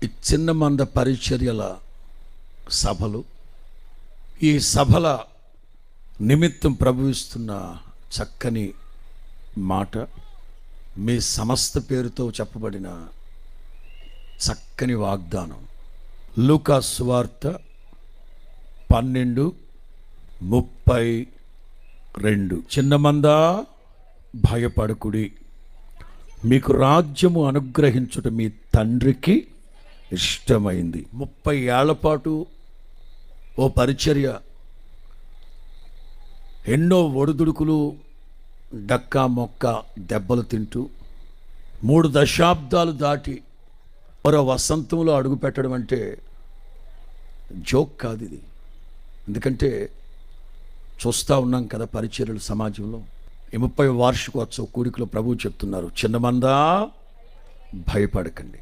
ఈ చిన్న మంద పరిచర్యల సభలు, ఈ సభల నిమిత్తం ప్రభువిస్తున్న చక్కని మాట, మీ సమస్త పేరుతో చెప్పబడిన చక్కని వాగ్దానం. లూకా సువార్త 12:32. చిన్న మంద భయపడకుడి, మీకు రాజ్యము అనుగ్రహించుట మీ తండ్రికి ఇష్టమైంది. 30 ఏళ్ల పాటు ఓ పరిచర్య, ఎన్నో ఒడిదుడుకులు, డక్కా మొక్క దెబ్బలు తింటూ 3 దశాబ్దాలు దాటి మరో వసంతంలో అడుగు పెట్టడం అంటే జోక్ కాదు ఇది. ఎందుకంటే చూస్తూ ఉన్నాం కదా పరిచర్యలు సమాజంలో. ఈ 30 వార్షికోత్సవ కూడికలో ప్రభువు చెప్తున్నారు, చిన్నమందా భయపడకండి.